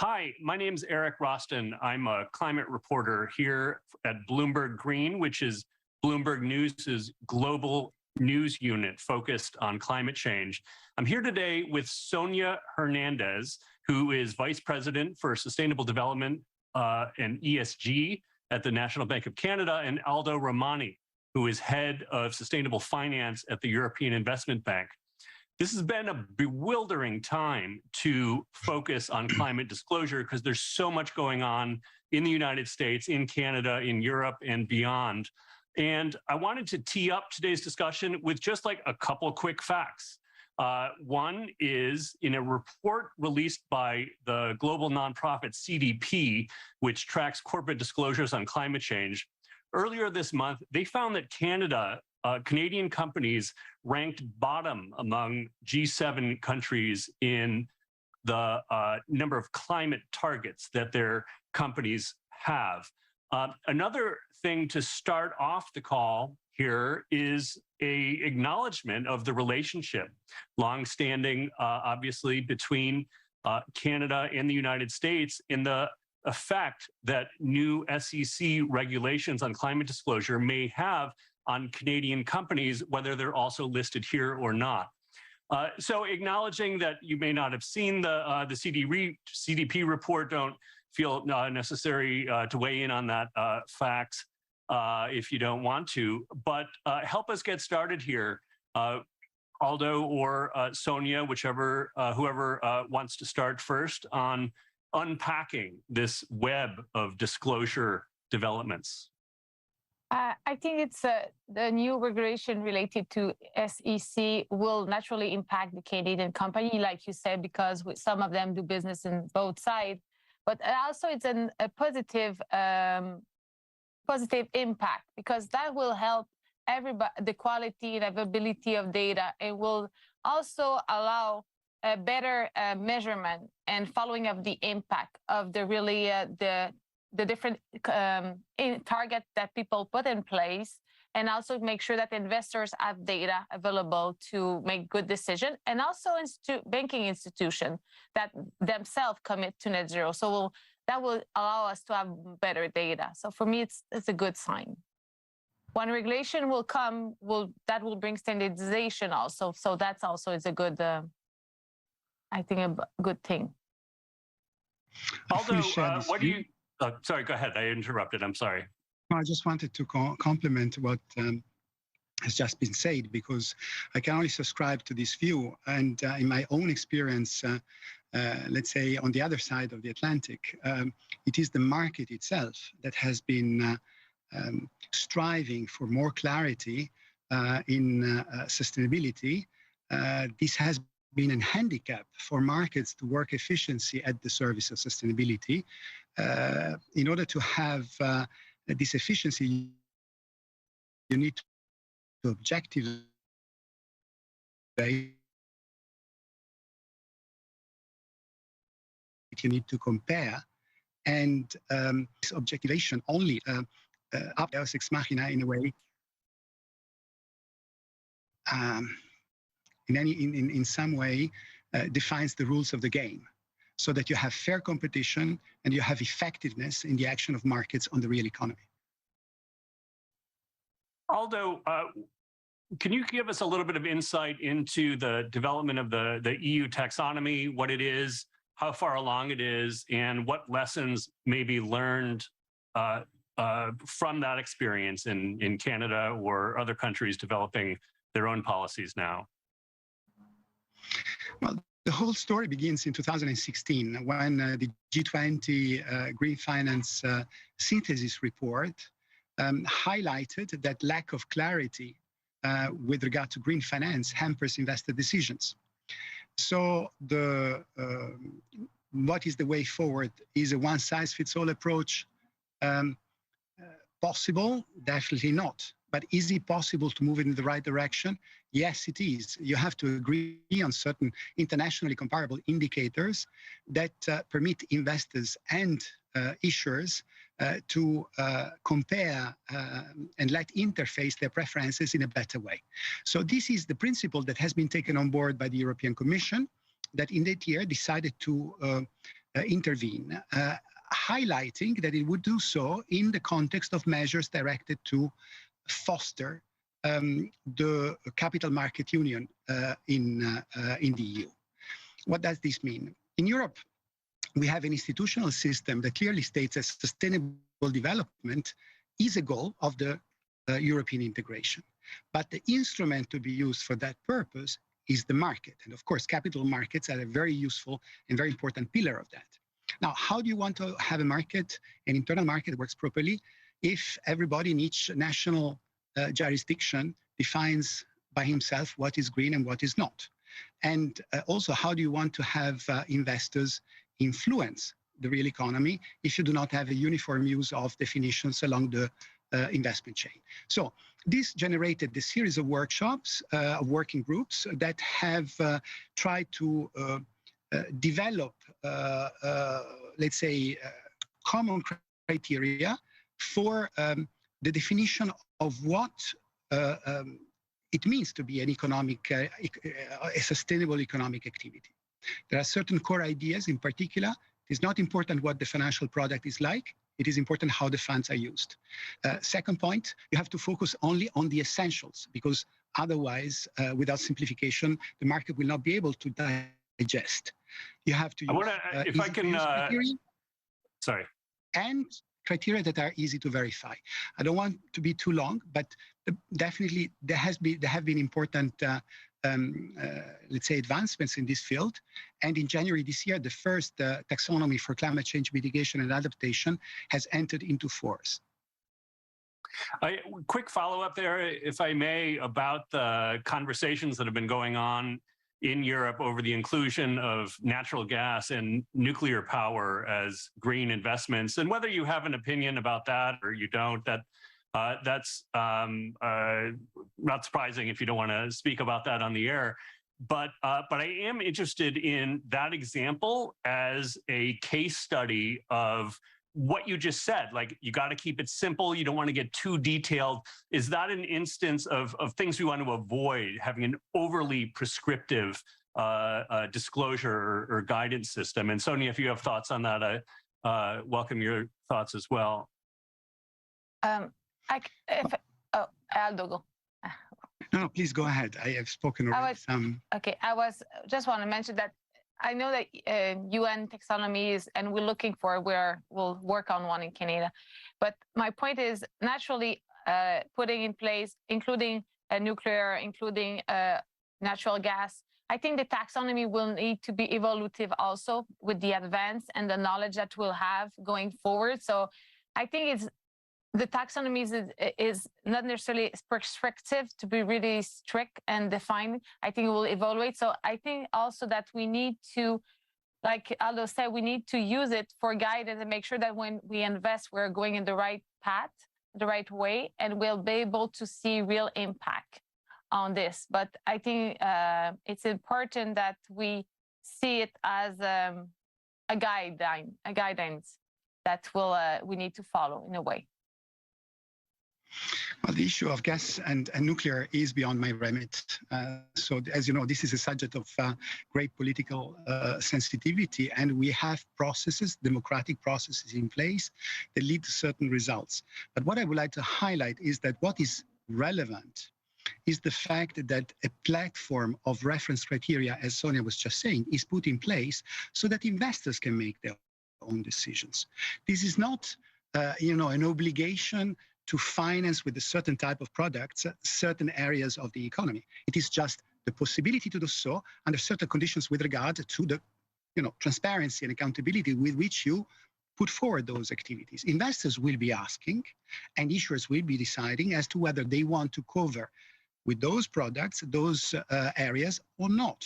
Hi, my name's Eric Roston. I'm a climate reporter here at Bloomberg Green, which is Bloomberg News's global news unit focused on climate change. I'm here today with Sonia Hernandez, who is Vice President for Sustainable Development and ESG at the National Bank of Canada, and Aldo Romani, who is Head of Sustainable Finance at the European Investment Bank. This has been a bewildering time to focus on climate disclosure because there's so much going on in the United States, in Canada, in Europe, and beyond. And I wanted to tee up today's discussion with just like a couple quick facts. One is in a report released by the global nonprofit CDP, which tracks corporate disclosures on climate change. Earlier this month, they found that Canadian companies ranked bottom among G7 countries in the number of climate targets that their companies have. Another thing to start off the call here is an acknowledgement of the relationship, longstanding, obviously, between Canada and the United States in the effect that new SEC regulations on climate disclosure may have on Canadian companies, whether they're also listed here or not. So acknowledging that you may not have seen the CDP report, don't feel necessary to weigh in on that fact if you don't want to, but help us get started here. Aldo or Sonia, whoever wants to start first on unpacking this web of disclosure developments. I think it's the new regulation related to SEC will naturally impact the Canadian company, like you said, because some of them do business in both sides. But also it's a positive impact because that will help everybody, the quality and availability of data. It will also allow a better measurement and following of the impact of the different targets that people put in place, and also make sure that investors have data available to make good decisions, and also banking institutions that themselves commit to net zero. So that will allow us to have better data. So for me, it's a good sign. When regulation will come, that will bring standardization also. So that's also is a good, I think, a good thing. Aldo, what do you? Sorry, go ahead. I interrupted. I'm sorry. I just wanted to complement what has just been said, because I can only subscribe to this view. And in my own experience, let's say on the other side of the Atlantic, it is the market itself that has been striving for more clarity in sustainability. This has been a handicap for markets to work efficiency at the service of sustainability. In order to have this efficiency, you need to objectively you need to compare, and this objectivation only up Deus ex machina in a way in some way defines the rules of the game, so that you have fair competition and you have effectiveness in the action of markets on the real economy. Aldo, can you give us a little bit of insight into the development of the EU taxonomy, what it is, how far along it is, and what lessons may be learned from that experience in Canada or other countries developing their own policies now? Well, the whole story begins in 2016 when the G20 Green Finance Synthesis Report highlighted that lack of clarity with regard to green finance hampers investor decisions. So what is the way forward? Is a one-size-fits-all approach possible? Definitely not. But is it possible to move in the right direction? Yes, it is. You have to agree on certain internationally comparable indicators that permit investors and issuers to compare and let interface their preferences in a better way. So this is the principle that has been taken on board by the European Commission, that in that year decided to intervene, highlighting that it would do so in the context of measures directed to foster the capital market union in the EU. What does this mean? In Europe, we have an institutional system that clearly states that sustainable development is a goal of the European integration. But the instrument to be used for that purpose is the market. And of course, capital markets are a very useful and very important pillar of that. Now, how do you want to have a market, an internal market that works properly, if everybody in each national jurisdiction defines by himself what is green and what is not? And also, how do you want to have investors influence the real economy if you do not have a uniform use of definitions along the investment chain? So this generated a series of workshops, of working groups that have tried to develop, let's say, common criteria for the definition of what it means to be an economic, a sustainable economic activity. There are certain core ideas in particular. It is not important what the financial product is like. It is important how the funds are used. Second point, you have to focus only on the essentials, because otherwise, without simplification, the market will not be able to digest. You have to use if I can, criteria. Sorry. And criteria that are easy to verify. I don't want to be too long, but definitely there have been important, let's say, advancements in this field. And in January this year, the first taxonomy for climate change mitigation and adaptation has entered into force. Quick follow-up there, if I may, about the conversations that have been going on in Europe over the inclusion of natural gas and nuclear power as green investments, and whether you have an opinion about that or you don't, that's not surprising if you don't want to speak about that on the air. But I am interested in that example as a case study of what you just said. Like, you got to keep it simple. You don't want to get too detailed. Is that an instance of things we want to avoid, having an overly prescriptive disclosure or guidance system? And Sonia, if you have thoughts on that, I welcome your thoughts as well. Aldo, go. No, please go ahead. I have spoken already. Okay, I just want to mention that I know that UN taxonomy is, and we're looking for where we'll work on one in Canada. But my point is, naturally, putting in place, including nuclear, including natural gas, I think the taxonomy will need to be evolutive also with the advance and the knowledge that we'll have going forward. So I think the taxonomy is not necessarily prescriptive to be really strict and defined. I think it will evaluate. So I think also that we need to, like Aldo said, we need to use it for guidance and make sure that when we invest, we're going in the right path, the right way, and we'll be able to see real impact on this. But I think it's important that we see it as a guidelines that we need to follow in a way. Well, the issue of gas and nuclear is beyond my remit. So, as you know, this is a subject of great political sensitivity, and we have processes, democratic processes in place that lead to certain results. But what I would like to highlight is that what is relevant is the fact that a platform of reference criteria, as Sonia was just saying, is put in place so that investors can make their own decisions. This is not, an obligation to finance with a certain type of products certain areas of the economy. It is just the possibility to do so under certain conditions with regard to the, transparency and accountability with which you put forward those activities. Investors will be asking, and issuers will be deciding as to whether they want to cover with those products, those areas or not.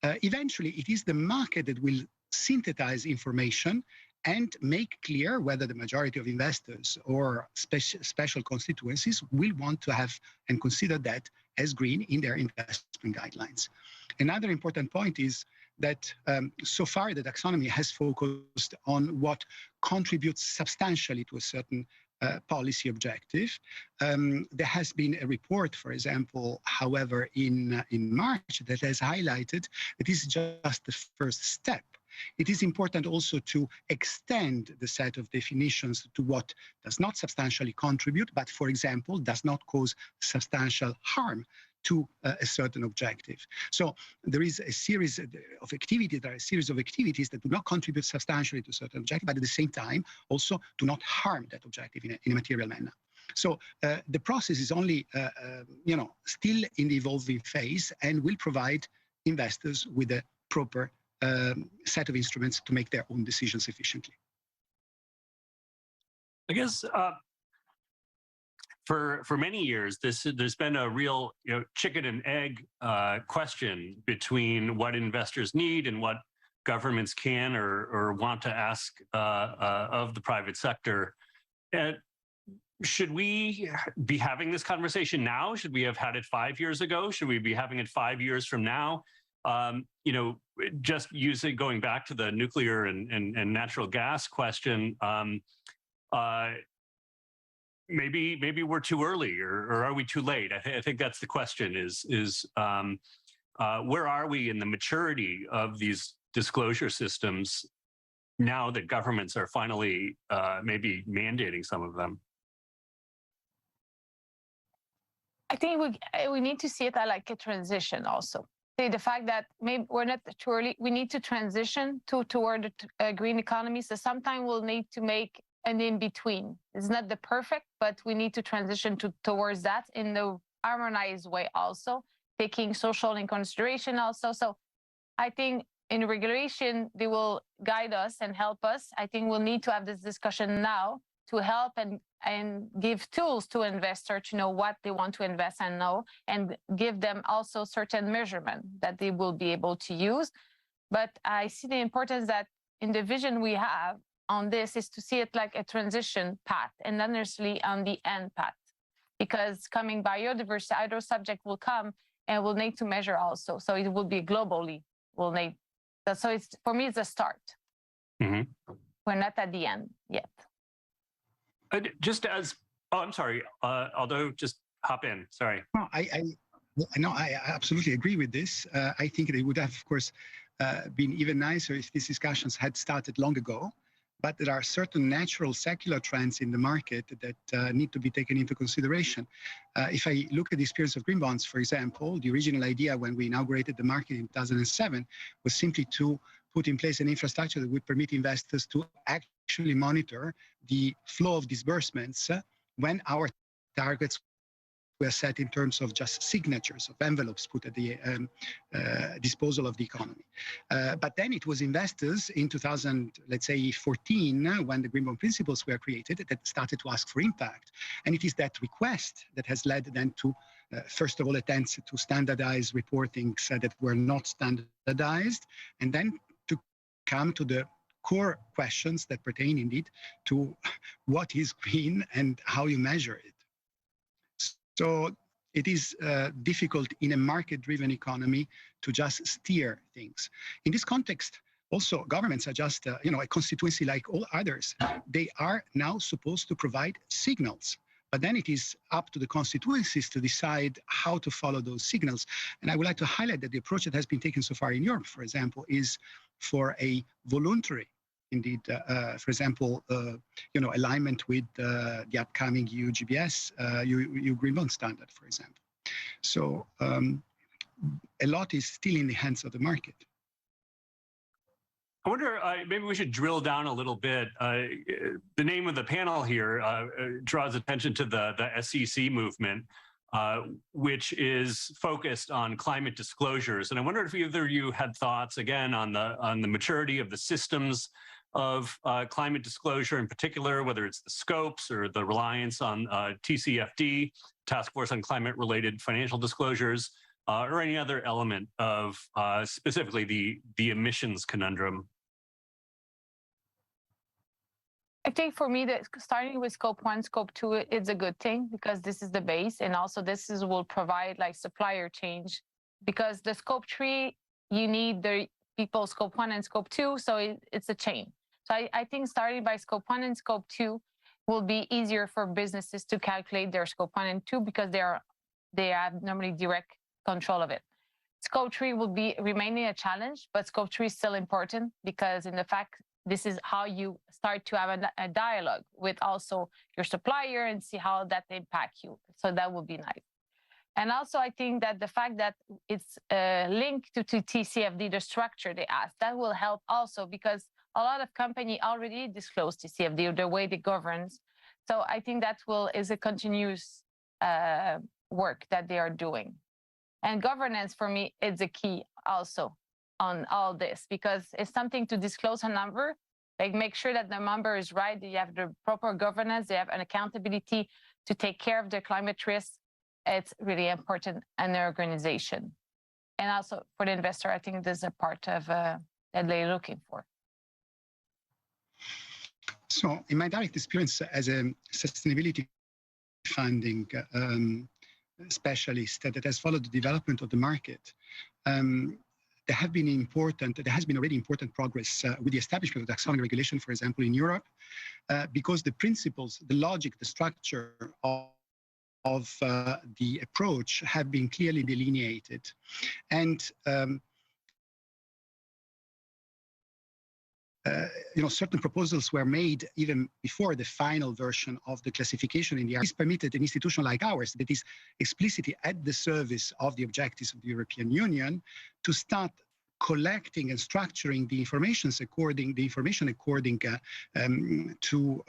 Eventually, it is the market that will synthesize information and make clear whether the majority of investors or special constituencies will want to have and consider that as green in their investment guidelines. Another important point is that so far the taxonomy has focused on what contributes substantially to a certain policy objective. There has been a report, for example, however, in March that has highlighted that this is just the first step. it is important also to extend the set of definitions to what does not substantially contribute, but, for example, does not cause substantial harm to a certain objective. So there is a series of activities, that do not contribute substantially to a certain objective, but at the same time also do not harm that objective in a material manner. So the process is only, still in the evolving phase and will provide investors with a proper set of instruments to make their own decisions efficiently. I guess for many years, there's been a real chicken and egg question between what investors need and what governments can or want to ask of the private sector. Should we be having this conversation now? Should we have had it 5 years ago? Should we be having it 5 years from now? Just going back to the nuclear and natural gas question. Maybe we're too early, or are we too late? I think that's the question. Is where are we in the maturity of these disclosure systems now that governments are finally maybe mandating some of them? I think we need to see it like a transition also. The fact that maybe we're not too early, we need to transition toward a green economy. So sometimes we'll need to make an in-between. It's not the perfect, but we need to transition towards that in the harmonized way also, taking social in consideration also. So I think in regulation, they will guide us and help us. I think we'll need to have this discussion now to help and give tools to investors to know what they want to invest and give them also certain measurement that they will be able to use. But I see the importance that in the vision we have on this is to see it like a transition path and not necessarily on the end path, because coming biodiversity, other subject will come and we'll need to measure also. So it will be globally, we'll need. So it's, for me, it's a start. Mm-hmm. We're not at the end yet. I'm sorry, Aldo, just hop in, sorry. No, I absolutely agree with this. I think it would have, of course, been even nicer if these discussions had started long ago. But there are certain natural secular trends in the market that need to be taken into consideration. If I look at the experience of green bonds, for example, the original idea when we inaugurated the market in 2007 was simply to put in place an infrastructure that would permit investors to actually monitor the flow of disbursements when our targets were set in terms of just signatures of envelopes put at the disposal of the economy. But then it was investors in 2014, when the Green Bond Principles were created, that started to ask for impact. And it is that request that has led then to, first of all, attempts to standardize reportings that were not standardized, and then to come to the core questions that pertain indeed to what is green and how you measure it. So it is difficult in a market-driven economy to just steer things. In this context, also governments are just a constituency like all others. They are now supposed to provide signals, but then it is up to the constituencies to decide how to follow those signals. And I would like to highlight that the approach that has been taken so far in Europe, for example, is for a voluntary, indeed, for example, alignment with the upcoming EU GBS, EU Green Bond Standard, for example. So a lot is still in the hands of the market. I wonder, maybe we should drill down a little bit. The name of the panel here draws attention to the SEC movement, which is focused on climate disclosures. And I wonder if either of you had thoughts, again, on the maturity of the systems of climate disclosure in particular, whether it's the scopes or the reliance on TCFD, Task Force on Climate-Related Financial Disclosures, or any other element of specifically the emissions conundrum. I think for me, that starting with scope 1, scope 2 is a good thing, because this is the base, and also will provide like supplier change, because the scope 3, you need the people scope 1 and scope 2, so it's a chain. So I think starting by scope 1 and scope 2 will be easier for businesses to calculate their scope 1 and 2, because they have normally direct control of it. Scope 3 will be remaining a challenge, but Scope 3 is still important because in the fact, this is how you start to have a dialogue with also your supplier and see how that impact you. So that would be nice. And also, I think that the fact that it's linked to TCFD, the structure they ask, that will help also because a lot of companies already disclose TCFD, the way they govern. So I think that is a continuous work that they are doing. And governance, for me, is the key also on all this, because it's something to disclose a number, like make sure that the number is right, you have the proper governance, they have an accountability to take care of the climate risks. It's really important in the organization. And also for the investor, I think this is a part of that they're looking for. So in my direct experience as a sustainability funding specialist that has followed the development of the market, there has been already important progress with the establishment of taxonomy regulation, for example, in Europe, because the principles, the logic, the structure of the approach have been clearly delineated. And certain proposals were made even before the final version of the classification in the This permitted an institution like ours that is explicitly at the service of the objectives of the European Union to start collecting and structuring the information according to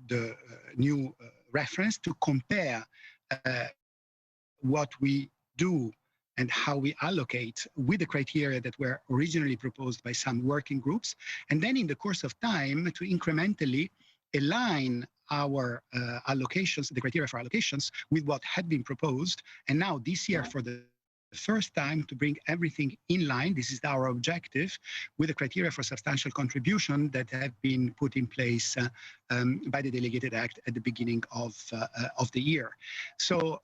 the new reference, to compare what we do and how we allocate with the criteria that were originally proposed by some working groups, and then in the course of time to incrementally align our allocations, the criteria for allocations, with what had been proposed, and now this year for the first time to bring everything in line. This is our objective with the criteria for substantial contribution that have been put in place by the Delegated Act at the beginning of the year. So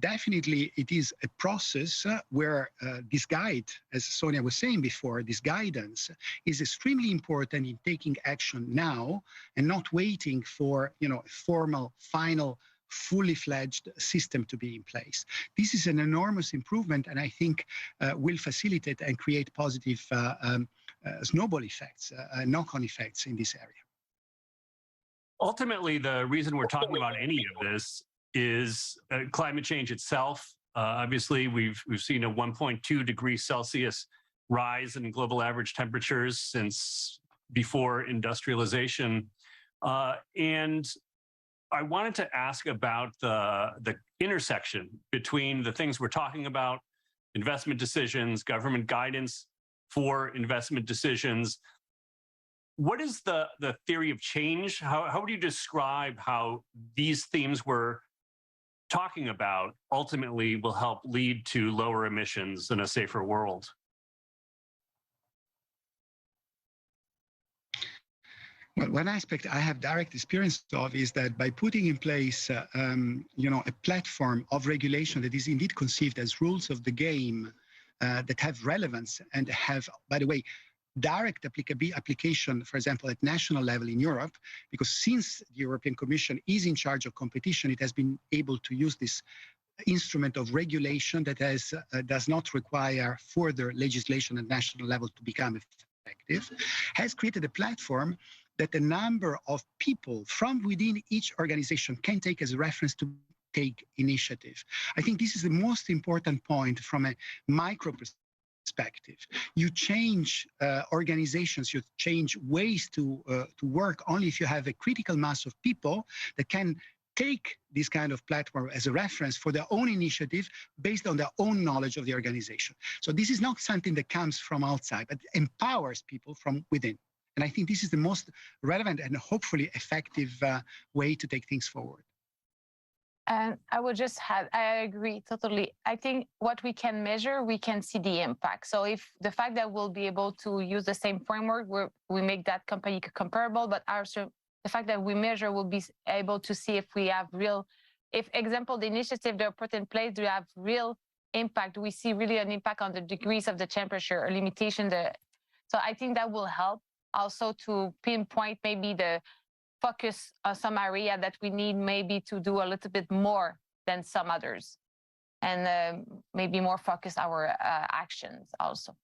definitely it is a process where this guide, as Sonia was saying before, this guidance is extremely important in taking action now and not waiting for a formal, final, fully fledged system to be in place. This is an enormous improvement, and I think will facilitate and create positive snowball effects, knock-on effects in this area. Ultimately, the reason we're talking about any of this is climate change itself. Obviously, we've seen a 1.2 degrees Celsius rise in global average temperatures since before industrialization, and I wanted to ask about the intersection between the things we're talking about, investment decisions, government guidance for investment decisions. What is the theory of change? How would you describe how these themes we're talking about ultimately will help lead to lower emissions and a safer world? Well, one aspect I have direct experience of is that by putting in place, a platform of regulation that is indeed conceived as rules of the game that have relevance and have, by the way, direct application, for example, at national level in Europe, because since the European Commission is in charge of competition, it has been able to use this instrument of regulation that does not require further legislation at national level to become effective, has created a platform that a number of people from within each organization can take as a reference to take initiative. I think this is the most important point from a micro perspective. You change organizations, you change ways to work only if you have a critical mass of people that can take this kind of platform as a reference for their own initiative based on their own knowledge of the organization. So this is not something that comes from outside, but empowers people from within. And I think this is the most relevant and hopefully effective way to take things forward. And I would just add, I agree totally. I think what we can measure, we can see the impact. So if the fact that we'll be able to use the same framework where we make that company comparable, but also the fact that we measure, we'll be able to see if we have real, if example, the initiative they're put in place, do have real impact? We see really an impact on the degrees of the temperature or limitation. So I think that will help also to pinpoint maybe the focus on some area that we need maybe to do a little bit more than some others. and maybe more focus our actions also.